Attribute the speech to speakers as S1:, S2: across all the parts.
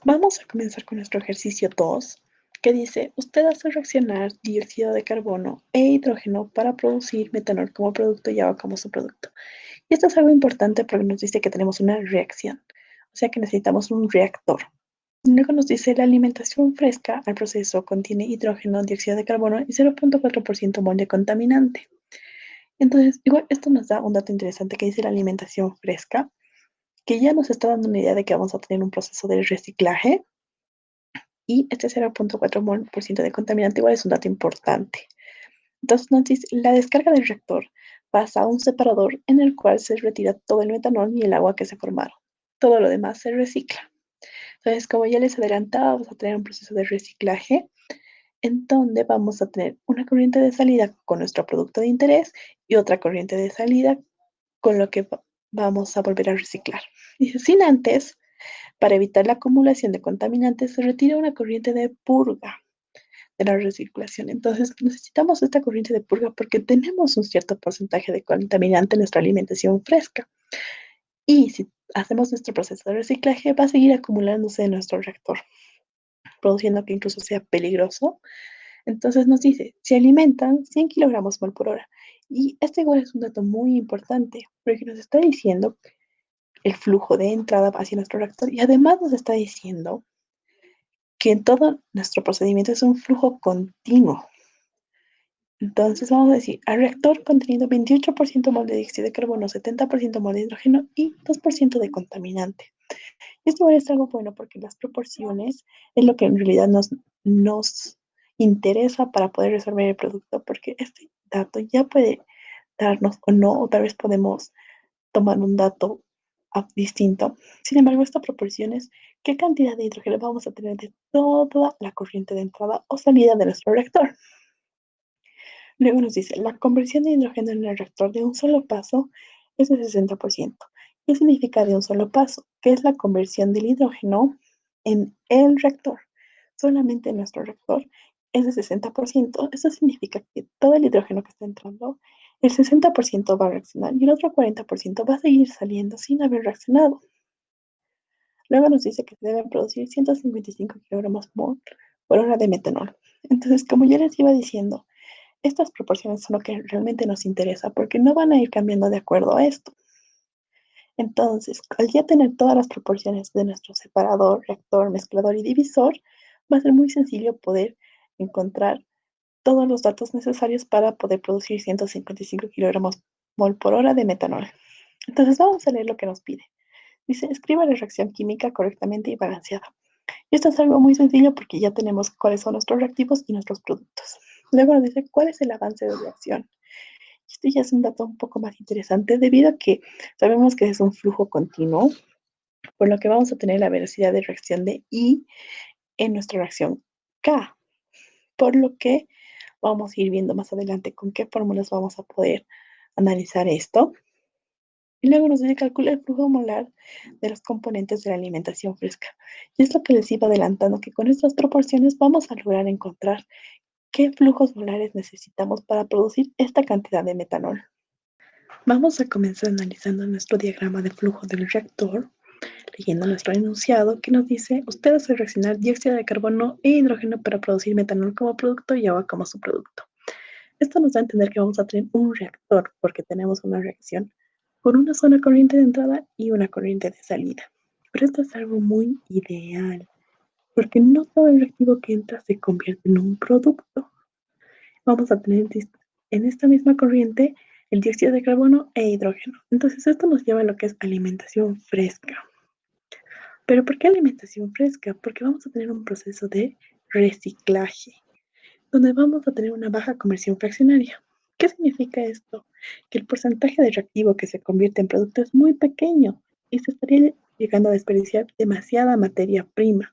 S1: Vamos a comenzar con nuestro ejercicio 2, que dice, usted hace reaccionar dióxido de carbono e hidrógeno para producir metanol como producto y agua como su producto. Y esto es algo importante porque nos dice que tenemos una reacción, o sea que necesitamos un reactor. Luego nos dice, la alimentación fresca al proceso contiene hidrógeno, dióxido de carbono y 0.4% mol de contaminante. Entonces, igual esto nos da un dato interesante que dice la alimentación fresca, que ya nos está dando una idea de que vamos a tener un proceso de reciclaje y este 0.4 mol por ciento de contaminante igual es un dato importante. Entonces nos dice, la descarga del reactor pasa a un separador en el cual se retira todo el metanol y el agua que se formaron. Todo lo demás se recicla. Entonces, como ya les adelantaba, vamos a tener un proceso de reciclaje en donde vamos a tener una corriente de salida con nuestro producto de interés y otra corriente de salida con lo que vamos a volver a reciclar. Y sin antes, para evitar la acumulación de contaminantes, se retira una corriente de purga de la recirculación. Entonces, necesitamos esta corriente de purga porque tenemos un cierto porcentaje de contaminante en nuestra alimentación fresca. Y si hacemos nuestro proceso de reciclaje, va a seguir acumulándose en nuestro reactor, produciendo que incluso sea peligroso. Entonces nos dice, se alimentan 100 kilogramos mol por hora. Y este igual es un dato muy importante, porque nos está diciendo el flujo de entrada hacia nuestro reactor y además nos está diciendo que en todo nuestro procedimiento es un flujo continuo. Entonces vamos a decir, al reactor conteniendo 28% mol de dióxido de carbono, 70% mol de hidrógeno y 2% de contaminante. Y esto es algo bueno porque las proporciones es lo que en realidad nos interesa para poder resolver el producto, porque este dato ya puede darnos o no, o tal vez podemos tomar un dato distinto. Sin embargo, esta proporción es qué cantidad de hidrógeno vamos a tener de toda la corriente de entrada o salida de nuestro reactor. Luego nos dice, la conversión de hidrógeno en el reactor de un solo paso es de 60%. ¿Qué significa de un solo paso? Que es la conversión del hidrógeno en el reactor. Solamente en nuestro reactor es de 60%. Eso significa que todo el hidrógeno que está entrando, el 60% va a reaccionar y el otro 40% va a seguir saliendo sin haber reaccionado. Luego nos dice que se deben producir 155 kilogramos por hora de metanol. Entonces, como ya les iba diciendo, estas proporciones son lo que realmente nos interesa porque no van a ir cambiando de acuerdo a esto. Entonces, al ya tener todas las proporciones de nuestro separador, reactor, mezclador y divisor, va a ser muy sencillo poder encontrar todos los datos necesarios para poder producir 155 kilogramos mol por hora de metanol. Entonces, vamos a leer lo que nos pide. Dice, escriba la reacción química correctamente y balanceada. Y esto es algo muy sencillo porque ya tenemos cuáles son nuestros reactivos y nuestros productos. Luego nos dice cuál es el avance de reacción. Este ya es un dato un poco más interesante debido a que sabemos que es un flujo continuo, por lo que vamos a tener la velocidad de reacción de I en nuestra reacción K, por lo que vamos a ir viendo más adelante con qué fórmulas vamos a poder analizar esto. Y luego nos dice calcula el flujo molar de los componentes de la alimentación fresca. Y es lo que les iba adelantando, que con estas proporciones vamos a lograr encontrar qué flujos molares necesitamos para producir esta cantidad de metanol. Vamos a comenzar analizando nuestro diagrama de flujo del reactor, leyendo nuestro enunciado que nos dice, usted hace reaccionar dióxido de carbono e hidrógeno para producir metanol como producto y agua como subproducto. Esto nos da a entender que vamos a tener un reactor porque tenemos una reacción con una sola corriente de entrada y una corriente de salida. Pero esto es algo muy ideal porque no todo el reactivo que entra se convierte en un producto. Vamos a tener en esta misma corriente el dióxido de carbono e hidrógeno. Entonces esto nos lleva a lo que es alimentación fresca. ¿Pero por qué alimentación fresca? Porque vamos a tener un proceso de reciclaje, donde vamos a tener una baja conversión fraccionaria. ¿Qué significa esto? Que el porcentaje de reactivo que se convierte en producto es muy pequeño y se estaría llegando a desperdiciar demasiada materia prima,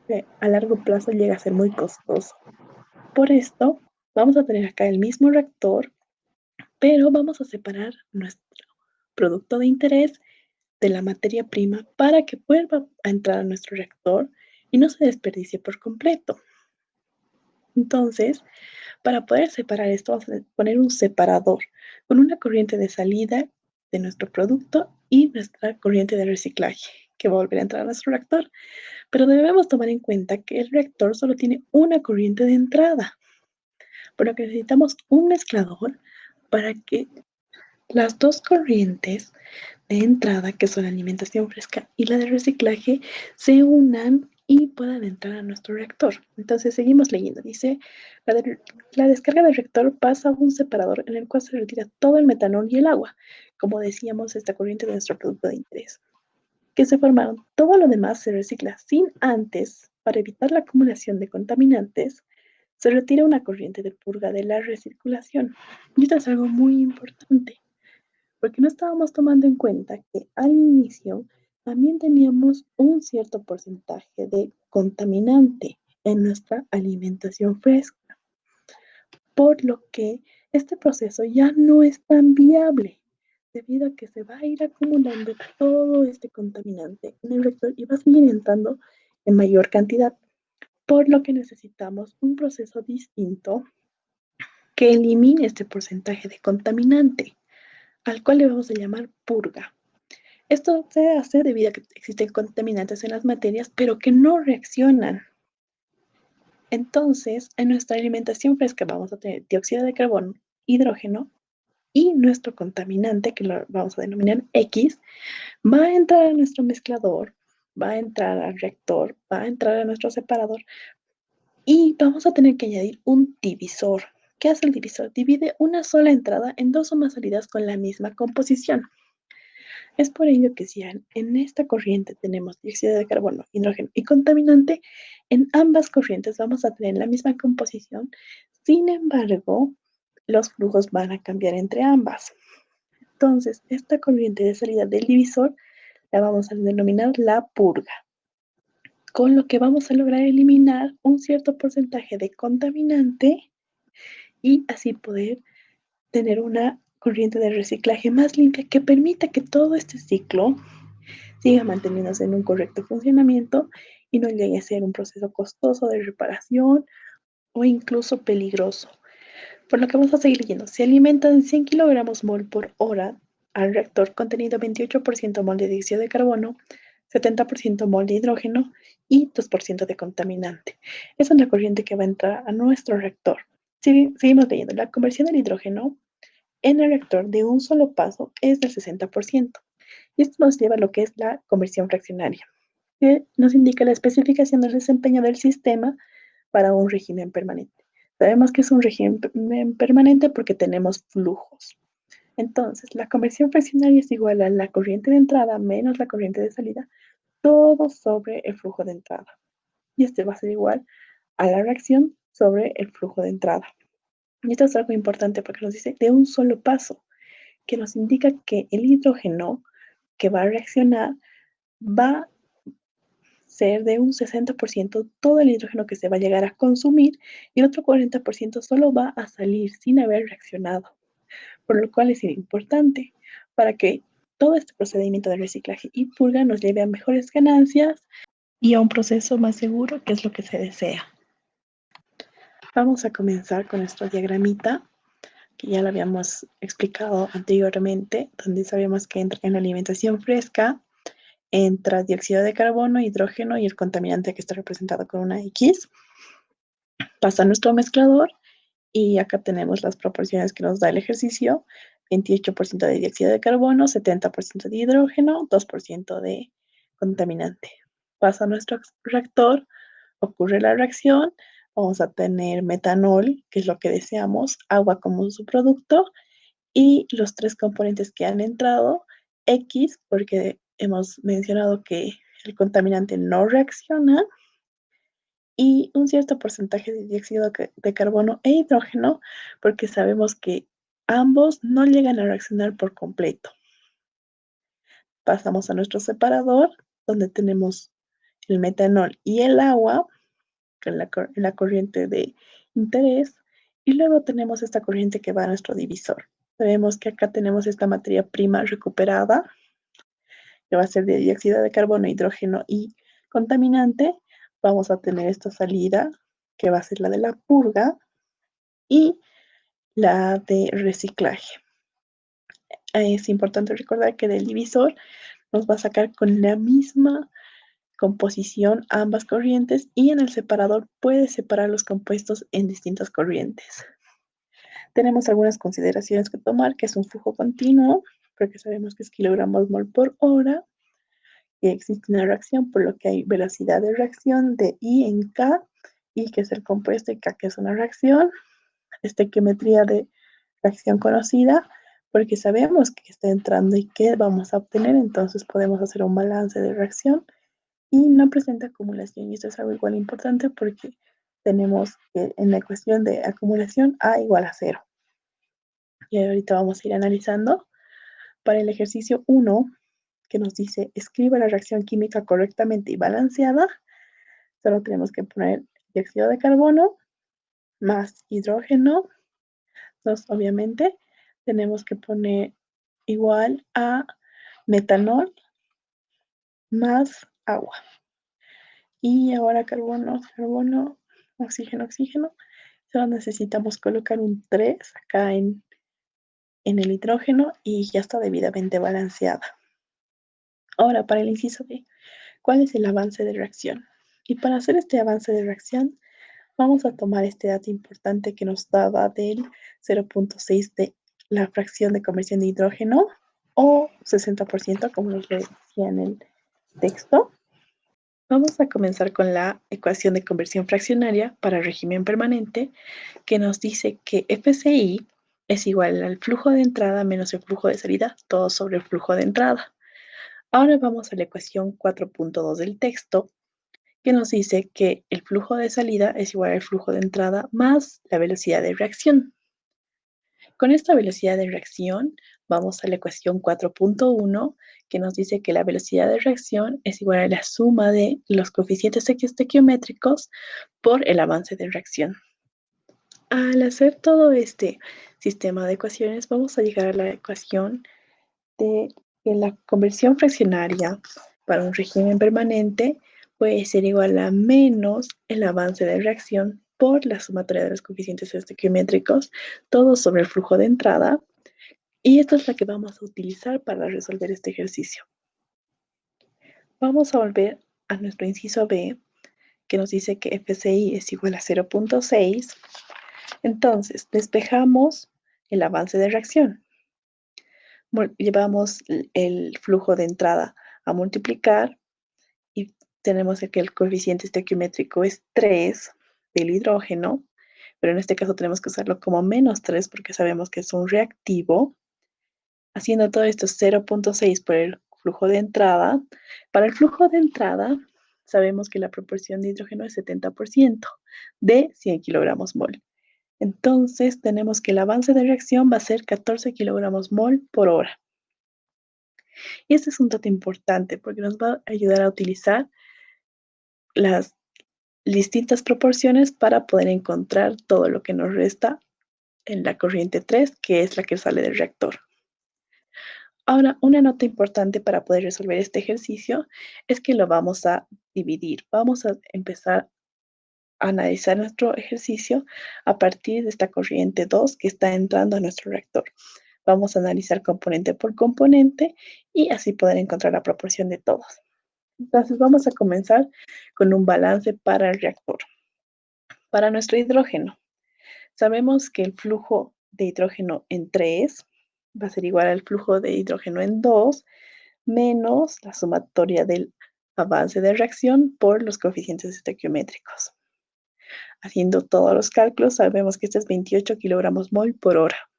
S1: que a largo plazo llega a ser muy costoso. Por esto, vamos a tener acá el mismo reactor, pero vamos a separar nuestro producto de interés de la materia prima para que vuelva a entrar a nuestro reactor y no se desperdicie por completo. Entonces, para poder separar esto, vamos a poner un separador con una corriente de salida de nuestro producto y nuestra corriente de reciclaje. que va a volver a entrar a nuestro reactor. Pero debemos tomar en cuenta que el reactor solo tiene una corriente de entrada, por lo que necesitamos un mezclador para que las dos corrientes de entrada, que son la alimentación fresca y la de reciclaje, se unan y puedan entrar a nuestro reactor. Entonces seguimos leyendo. Dice, la descarga del reactor pasa a un separador en el cual se retira todo el metanol y el agua, como decíamos, esta corriente de nuestro producto de interés, que se formaron. Todo lo demás se recicla sin antes, para evitar la acumulación de contaminantes, se retira una corriente de purga de la recirculación. Y esto es algo muy importante, porque no estábamos tomando en cuenta que al inicio también teníamos un cierto porcentaje de contaminante en nuestra alimentación fresca, por lo que este proceso ya no es tan viable, debido a que se va a ir acumulando todo este contaminante en el reactor y va a seguir entrando en mayor cantidad, por lo que necesitamos un proceso distinto que elimine este porcentaje de contaminante, al cual le vamos a llamar purga. Esto se hace debido a que existen contaminantes en las materias, pero que no reaccionan. Entonces, en nuestra alimentación fresca vamos a tener dióxido de carbono, hidrógeno y nuestro contaminante, que lo vamos a denominar X, va a entrar a nuestro mezclador, va a entrar al reactor, va a entrar a nuestro separador y vamos a tener que añadir un divisor. ¿Qué hace el divisor? Divide una sola entrada en dos o más salidas con la misma composición. Es por ello que si en esta corriente tenemos dióxido de carbono, hidrógeno y contaminante, en ambas corrientes vamos a tener la misma composición. Sin embargo, los flujos van a cambiar entre ambas. Entonces, esta corriente de salida del divisor la vamos a denominar la purga, con lo que vamos a lograr eliminar un cierto porcentaje de contaminante y así poder tener una corriente de reciclaje más limpia que permita que todo este ciclo siga manteniéndose en un correcto funcionamiento y no llegue a ser un proceso costoso de reparación o incluso peligroso. Por lo que vamos a seguir leyendo. Se alimentan 100 kilogramos mol por hora al reactor contenido 28% mol de dióxido de carbono, 70% mol de hidrógeno y 2% de contaminante. Es una corriente que va a entrar a nuestro reactor. Seguimos leyendo. La conversión del hidrógeno en el reactor de un solo paso es del 60%. Y esto nos lleva a lo que es la conversión fraccionaria, que nos indica la especificación del desempeño del sistema para un régimen permanente. Sabemos que es un régimen permanente porque tenemos flujos. Entonces, la conversión fraccionaria es igual a la corriente de entrada menos la corriente de salida, todo sobre el flujo de entrada. Y este va a ser igual a la reacción sobre el flujo de entrada. Y esto es algo importante porque nos dice de un solo paso, que nos indica que el hidrógeno que va a reaccionar va a ser de un 60% todo el hidrógeno que se va a llegar a consumir y el otro 40% solo va a salir sin haber reaccionado, por lo cual es importante para que todo este procedimiento de reciclaje y purga nos lleve a mejores ganancias y a un proceso más seguro, que es lo que se desea. Vamos a comenzar con nuestro diagramita, que ya lo habíamos explicado anteriormente, donde sabíamos que entra en la alimentación fresca, entra dióxido de carbono, hidrógeno y el contaminante que está representado con una X. Pasa a nuestro mezclador y acá tenemos las proporciones que nos da el ejercicio: 28% de dióxido de carbono, 70% de hidrógeno, 2% de contaminante. Pasa a nuestro reactor, ocurre la reacción, vamos a tener metanol, que es lo que deseamos, agua como subproducto, y los tres componentes que han entrado, X, porque hemos mencionado que el contaminante no reacciona, y un cierto porcentaje de dióxido de carbono e hidrógeno, porque sabemos que ambos no llegan a reaccionar por completo. Pasamos a nuestro separador, donde tenemos el metanol y el agua, en la corriente de interés, y luego tenemos esta corriente que va a nuestro divisor. Sabemos que acá tenemos esta materia prima recuperada, que va a ser de dióxido de carbono, hidrógeno y contaminante. Vamos a tener esta salida, que va a ser la de la purga, y la de reciclaje. Es importante recordar que del divisor nos va a sacar con la misma composición ambas corrientes y en el separador puede separar los compuestos en distintas corrientes. Tenemos algunas consideraciones que tomar, que es un flujo continuo, porque sabemos que es kilogramos mol por hora, que existe una reacción, por lo que hay velocidad de reacción de I en K, I que es el compuesto y K que es una reacción, estequiometría de reacción conocida, porque sabemos que está entrando y qué vamos a obtener, entonces podemos hacer un balance de reacción y no presenta acumulación. Y esto es algo igual importante porque tenemos que en la ecuación de acumulación A igual a 0. Y ahorita vamos a ir analizando. Para el ejercicio 1, que nos dice escriba la reacción química correctamente y balanceada, solo tenemos que poner dióxido de carbono más hidrógeno. Entonces, obviamente, tenemos que poner igual a metanol más agua. Y ahora carbono, carbono, oxígeno, oxígeno. Solo necesitamos colocar un 3 acá en el hidrógeno y ya está debidamente balanceada. Ahora, para el inciso B, ¿cuál es el avance de reacción? Y para hacer este avance de reacción, vamos a tomar este dato importante que nos daba del 0.6 de la fracción de conversión de hidrógeno o 60%, como nos decía en el texto. Vamos a comenzar con la ecuación de conversión fraccionaria para régimen permanente, que nos dice que FCI es igual al flujo de entrada menos el flujo de salida, todo sobre el flujo de entrada. Ahora vamos a la ecuación 4.2 del texto, que nos dice que el flujo de salida es igual al flujo de entrada más la velocidad de reacción. Con esta velocidad de reacción, vamos a la ecuación 4.1, que nos dice que la velocidad de reacción es igual a la suma de los coeficientes estequiométricos por el avance de reacción. Al hacer todo este sistema de ecuaciones, vamos a llegar a la ecuación de que la conversión fraccionaria para un régimen permanente puede ser igual a menos el avance de reacción por la sumatoria de los coeficientes estequiométricos, todo sobre el flujo de entrada. Y esta es la que vamos a utilizar para resolver este ejercicio. Vamos a volver a nuestro inciso B, que nos dice que FCI es igual a 0.6. Entonces, despejamos el avance de reacción. Llevamos el flujo de entrada a multiplicar y tenemos que el coeficiente estequiométrico es 3 del hidrógeno, pero en este caso tenemos que usarlo como menos 3 porque sabemos que es un reactivo. Haciendo todo esto 0.6 por el flujo de entrada. Para el flujo de entrada, sabemos que la proporción de hidrógeno es 70% de 100 kilogramos mol. Entonces, tenemos que el avance de reacción va a ser 14 kilogramos mol por hora. Y este es un dato importante porque nos va a ayudar a utilizar las distintas proporciones para poder encontrar todo lo que nos resta en la corriente 3, que es la que sale del reactor. Ahora, una nota importante para poder resolver este ejercicio es que lo vamos a dividir. Vamos a empezar a analizar nuestro ejercicio a partir de esta corriente 2 que está entrando a nuestro reactor. Vamos a analizar componente por componente y así poder encontrar la proporción de todos. Entonces, vamos a comenzar con un balance para el reactor. Para nuestro hidrógeno, sabemos que el flujo de hidrógeno en 3 va a ser igual al flujo de hidrógeno en 2 menos la sumatoria del avance de reacción por los coeficientes estequiométricos. Haciendo todos los cálculos, sabemos que este es 28 kilogramos mol por hora.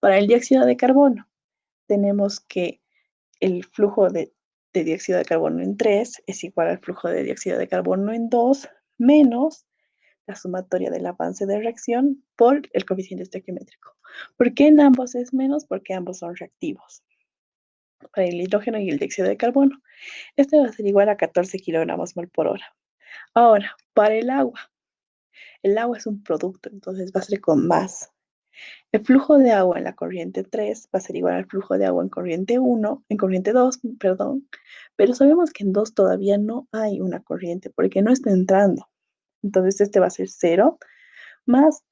S1: Para el dióxido de carbono, tenemos que el flujo de dióxido de carbono en 3 es igual al flujo de dióxido de carbono en 2 menos la sumatoria del avance de reacción por el coeficiente estequiométrico. ¿Por qué en ambos es menos? Porque ambos son reactivos. Para el hidrógeno y el dióxido de carbono, este va a ser igual a 14 kilogramos mol por hora. Ahora, para el agua es un producto, entonces va a ser con más. El flujo de agua en la corriente 3 va a ser igual al flujo de agua en corriente 1, en corriente 2, perdón, pero sabemos que en 2 todavía no hay una corriente porque no está entrando. Entonces este va a ser 0 más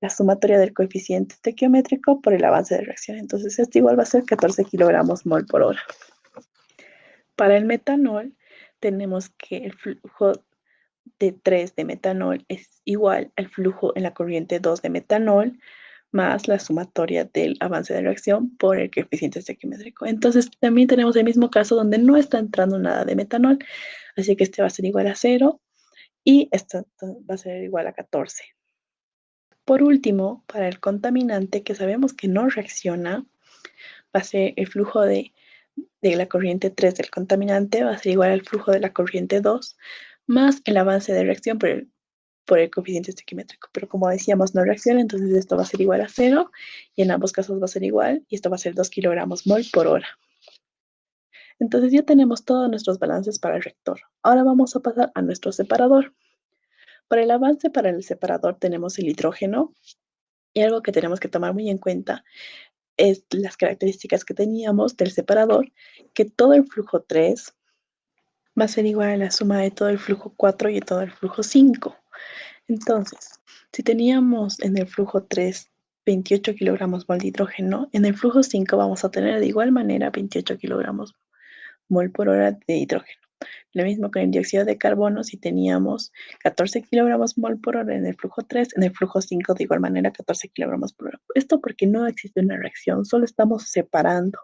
S1: la sumatoria del coeficiente estequiométrico por el avance de reacción. Entonces este igual va a ser 14 kilogramos mol por hora. Para el metanol, tenemos que el flujo de 3 de metanol es igual al flujo en la corriente 2 de metanol más la sumatoria del avance de reacción por el coeficiente estequiométrico. Entonces, también tenemos el mismo caso donde no está entrando nada de metanol, así que este va a ser igual a 0 y esto va a ser igual a 14. Por último, para el contaminante que sabemos que no reacciona, va a ser el flujo de la corriente 3 del contaminante, va a ser igual al flujo de la corriente 2 más el avance de reacción por el coeficiente estequiométrico. Pero como decíamos, no reacciona, entonces esto va a ser igual a 0 y en ambos casos va a ser igual y esto va a ser 2 kilogramos mol por hora. Entonces ya tenemos todos nuestros balances para el reactor. Ahora vamos a pasar a nuestro separador. Para el avance para el separador tenemos el hidrógeno y algo que tenemos que tomar muy en cuenta es las características que teníamos del separador, que todo el flujo 3 va a ser igual a la suma de todo el flujo 4 y de todo el flujo 5. Entonces, si teníamos en el flujo 3 28 kilogramos mol de hidrógeno, en el flujo 5 vamos a tener de igual manera 28 kilogramos mol por hora de hidrógeno. Lo mismo con el dióxido de carbono, si teníamos 14 kilogramos mol por hora en el flujo 3, en el flujo 5 de igual manera 14 kilogramos por hora. Esto porque no existe una reacción, solo estamos separando.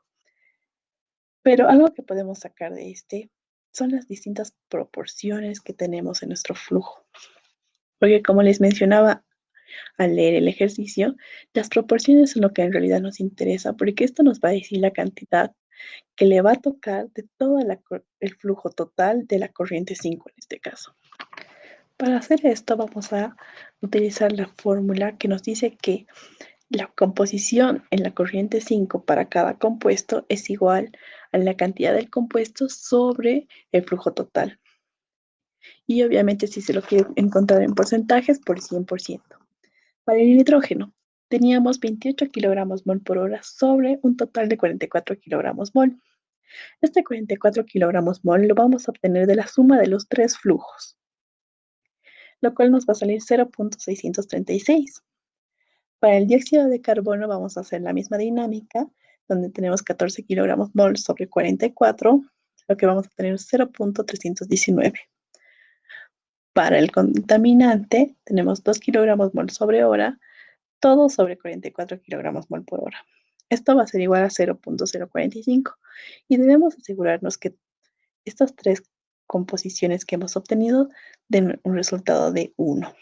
S1: Pero algo que podemos sacar de este son las distintas proporciones que tenemos en nuestro flujo. Porque como les mencionaba al leer el ejercicio, las proporciones son lo que en realidad nos interesa, porque esto nos va a decir la cantidad que le va a tocar de todo el flujo total de la corriente 5 en este caso. Para hacer esto vamos a utilizar la fórmula que nos dice que la composición en la corriente 5 para cada compuesto es igual a la cantidad del compuesto sobre el flujo total. Y obviamente si se lo quiere encontrar en porcentajes, por 100%. Para el nitrógeno, teníamos 28 kilogramos mol por hora sobre un total de 44 kilogramos mol. Este 44 kilogramos mol lo vamos a obtener de la suma de los tres flujos, lo cual nos va a salir 0.636. Para el dióxido de carbono vamos a hacer la misma dinámica, donde tenemos 14 kilogramos mol sobre 44, lo que vamos a tener 0.319. Para el contaminante tenemos 2 kilogramos mol sobre hora, todo sobre 44 kilogramos mol por hora. Esto va a ser igual a 0.045 y debemos asegurarnos que estas tres composiciones que hemos obtenido den un resultado de 1.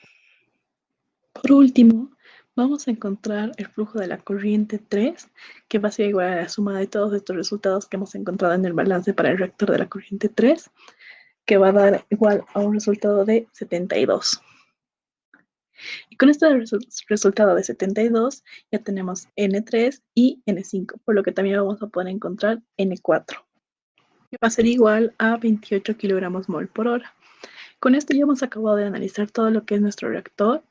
S1: Por último, vamos a encontrar el flujo de la corriente 3, que va a ser igual a la suma de todos estos resultados que hemos encontrado en el balance para el reactor de la corriente 3, que va a dar igual a un resultado de 72. Y con este resultado de 72 ya tenemos N3 y N5, por lo que también vamos a poder encontrar N4, que va a ser igual a 28 kilogramos mol por hora. Con esto ya hemos acabado de analizar todo lo que es nuestro reactor,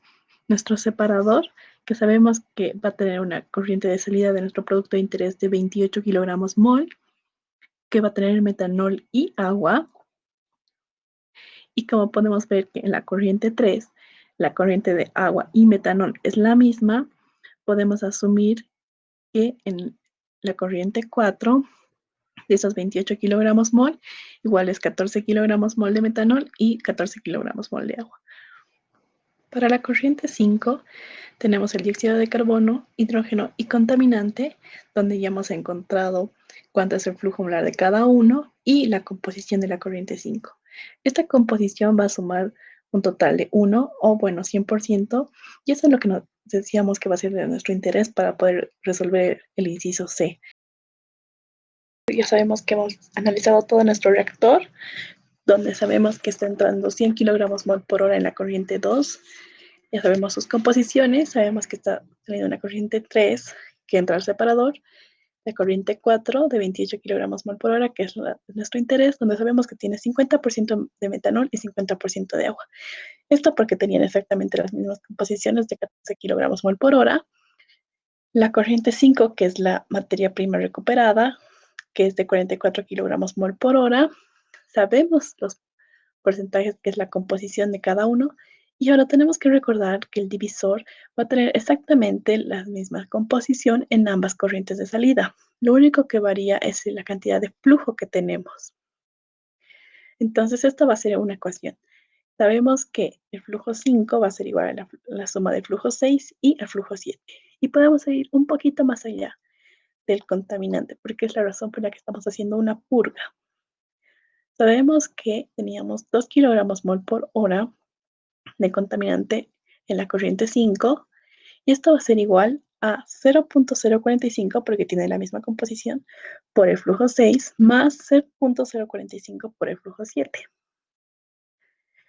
S1: nuestro separador, que sabemos que va a tener una corriente de salida de nuestro producto de interés de 28 kilogramos mol, que va a tener metanol y agua. Y como podemos ver que en la corriente 3, la corriente de agua y metanol es la misma, podemos asumir que en la corriente 4, de esos 28 kilogramos mol, igual es 14 kilogramos mol de metanol y 14 kilogramos mol de agua. Para la corriente 5, tenemos el dióxido de carbono, hidrógeno y contaminante, donde ya hemos encontrado cuánto es el flujo molar de cada uno y la composición de la corriente 5. Esta composición va a sumar un total de 1 o, bueno, 100%, y eso es lo que nos decíamos que va a ser de nuestro interés para poder resolver el inciso C. Ya sabemos que hemos analizado todo nuestro reactor, donde sabemos que está entrando 100 kilogramos mol por hora en la corriente 2. Ya sabemos sus composiciones, sabemos que está saliendo una corriente 3 que entra al separador, la corriente 4 de 28 kilogramos mol por hora, que es nuestro interés, donde sabemos que tiene 50% de metanol y 50% de agua. Esto porque tenían exactamente las mismas composiciones de 14 kilogramos mol por hora. La corriente 5, que es la materia prima recuperada, que es de 44 kilogramos mol por hora. Sabemos los porcentajes, que es la composición de cada uno. Y ahora tenemos que recordar que el divisor va a tener exactamente la misma composición en ambas corrientes de salida. Lo único que varía es la cantidad de flujo que tenemos. Entonces, esta va a ser una ecuación. Sabemos que el flujo 5 va a ser igual a la suma del flujo 6 y el flujo 7. Y podemos ir un poquito más allá del contaminante, porque es la razón por la que estamos haciendo una purga. Sabemos que teníamos 2 kilogramos mol por hora de contaminante en la corriente 5, y esto va a ser igual a 0.045, porque tiene la misma composición, por el flujo 6, más 0.045 por el flujo 7.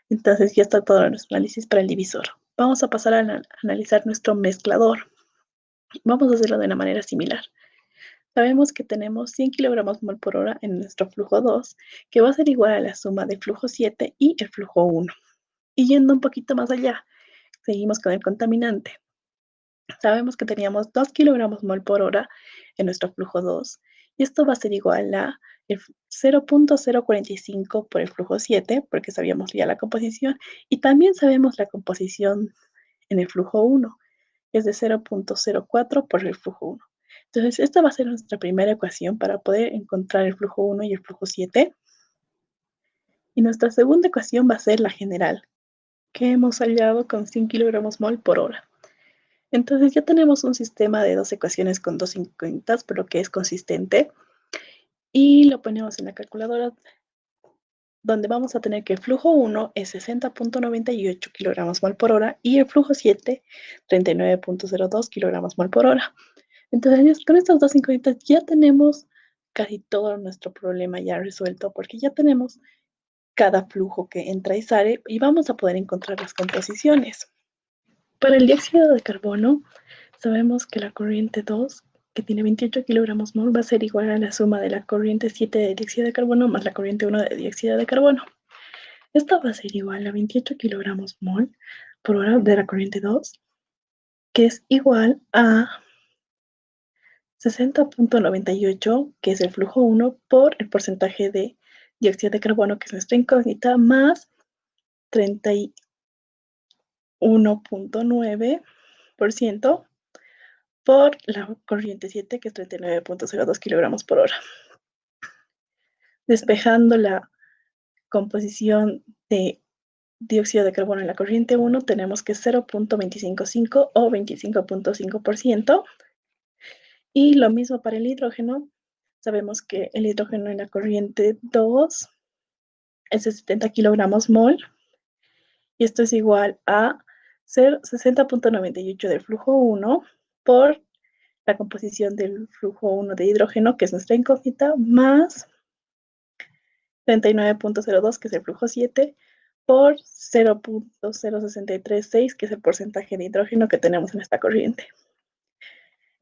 S1: Entonces ya está todo nuestro análisis para el divisor. Vamos a pasar a analizar nuestro mezclador. Vamos a hacerlo de una manera similar. Sabemos que tenemos 100 kilogramos mol por hora en nuestro flujo 2, que va a ser igual a la suma del flujo 7 y el flujo 1. Y yendo un poquito más allá, seguimos con el contaminante. Sabemos que teníamos 2 kilogramos mol por hora en nuestro flujo 2, y esto va a ser igual a 0.045 por el flujo 7, porque sabíamos ya la composición, y también sabemos la composición en el flujo 1, que es de 0.04 por el flujo 1. Entonces, esta va a ser nuestra primera ecuación para poder encontrar el flujo 1 y el flujo 7. Y nuestra segunda ecuación va a ser la general, que hemos hallado con 100 kilogramos mol por hora. Entonces ya tenemos un sistema de dos ecuaciones con dos incógnitas, pero que es consistente. Y lo ponemos en la calculadora, donde vamos a tener que el flujo 1 es 60.98 kilogramos mol por hora y el flujo 7, 39.02 kilogramos mol por hora. Entonces, con estas dos incógnitas ya tenemos casi todo nuestro problema ya resuelto, porque ya tenemos cada flujo que entra y sale y vamos a poder encontrar las composiciones. Para el dióxido de carbono, sabemos que la corriente 2, que tiene 28 kilogramos mol, va a ser igual a la suma de la corriente 7 de dióxido de carbono más la corriente 1 de dióxido de carbono. Esto va a ser igual a 28 kilogramos mol por hora de la corriente 2, que es igual a 60.98, que es el flujo 1, por el porcentaje de dióxido de carbono, que es nuestra incógnita, más 31.9% por la corriente 7, que es 39.02 kilogramos por hora. Despejando la composición de dióxido de carbono en la corriente 1, tenemos que 0.255 o 25.5%. Y lo mismo para el hidrógeno. Sabemos que el hidrógeno en la corriente 2 es de 70 kilogramos mol. Y esto es igual a 60.98 del flujo 1 por la composición del flujo 1 de hidrógeno, que es nuestra incógnita, más 39.02, que es el flujo 7, por 0.0636, que es el porcentaje de hidrógeno que tenemos en esta corriente.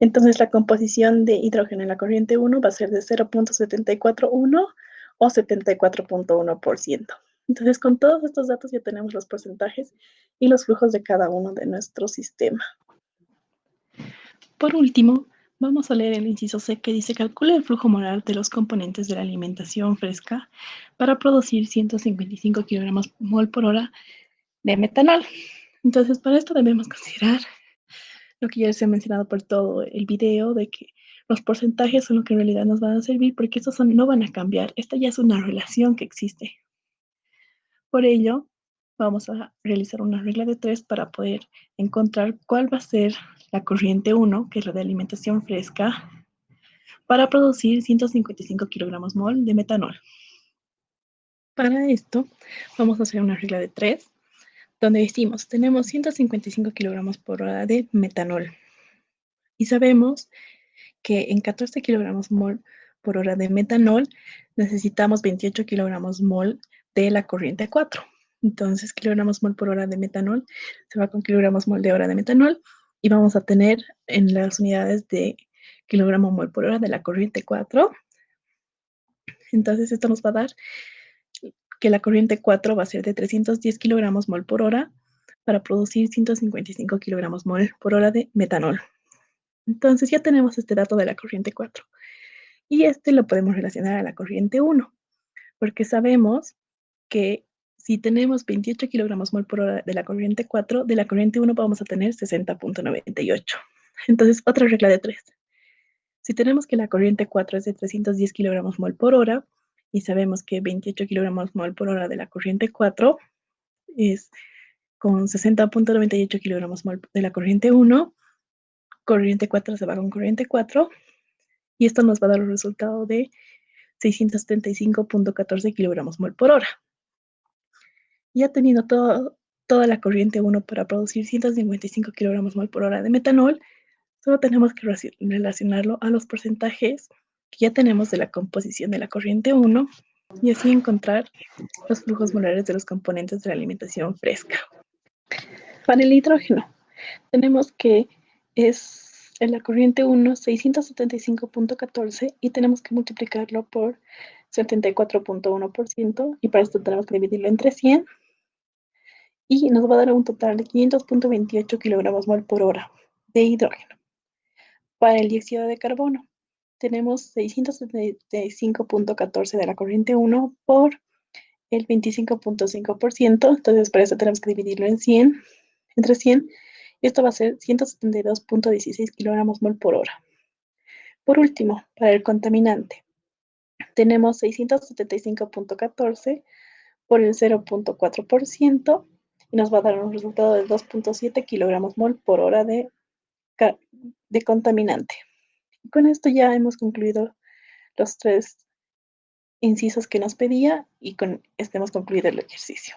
S1: Entonces, la composición de hidrógeno en la corriente 1 va a ser de 0.741 o 74.1%. Entonces, con todos estos datos ya tenemos los porcentajes y los flujos de cada uno de nuestro sistema. Por último, vamos a leer el inciso C, que dice: calcula el flujo molar de los componentes de la alimentación fresca para producir 155 kilogramos mol por hora de metanol. Entonces, para esto debemos considerar lo que ya les he mencionado por todo el video, de que los porcentajes son lo que en realidad nos van a servir, porque estos no van a cambiar. Esta ya es una relación que existe. Por ello, vamos a realizar una regla de 3 para poder encontrar cuál va a ser la corriente 1, que es la de alimentación fresca, para producir 155 kilogramos mol de metanol. Para esto, vamos a hacer una regla de 3, donde decimos, tenemos 155 kilogramos por hora de metanol. Y sabemos que en 14 kilogramos mol por hora de metanol necesitamos 28 kilogramos mol de la corriente 4. Entonces, kilogramos mol por hora de metanol se va con kilogramos mol de hora de metanol y vamos a tener en las unidades de kilogramo mol por hora de la corriente 4. Entonces, esto nos va a dar que la corriente 4 va a ser de 310 kilogramos mol por hora para producir 155 kilogramos mol por hora de metanol. Entonces, ya tenemos este dato de la corriente 4. Y este lo podemos relacionar a la corriente 1, porque sabemos que si tenemos 28 kilogramos mol por hora de la corriente 4, de la corriente 1 vamos a tener 60.98. Entonces, otra regla de 3. Si tenemos que la corriente 4 es de 310 kilogramos mol por hora y sabemos que 28 kilogramos mol por hora de la corriente 4 es con 60.98 kilogramos mol de la corriente 1, corriente 4 se va con corriente 4, y esto nos va a dar un resultado de 675.14 kilogramos mol por hora. Ya teniendo toda la corriente 1 para producir 155 kilogramos mol por hora de metanol, solo tenemos que relacionarlo a los porcentajes que ya tenemos de la composición de la corriente 1 y así encontrar los flujos molares de los componentes de la alimentación fresca. Para el hidrógeno, tenemos que es en la corriente 1 675.14 y tenemos que multiplicarlo por 74.1% y para esto tenemos que dividirlo entre 100 y nos va a dar un total de 500.28 kilogramos mol por hora de hidrógeno. Para el dióxido de carbono, tenemos 675.14 de la corriente 1 por el 25.5%, entonces para eso tenemos que dividirlo en 100, entre 100, y esto va a ser 172.16 kilogramos mol por hora. Por último, para el contaminante, tenemos 675.14 por el 0.4% y nos va a dar un resultado de 2.7 kilogramos mol por hora de contaminante. Y con esto ya hemos concluido los 3 incisos que nos pedía y con este hemos concluido el ejercicio.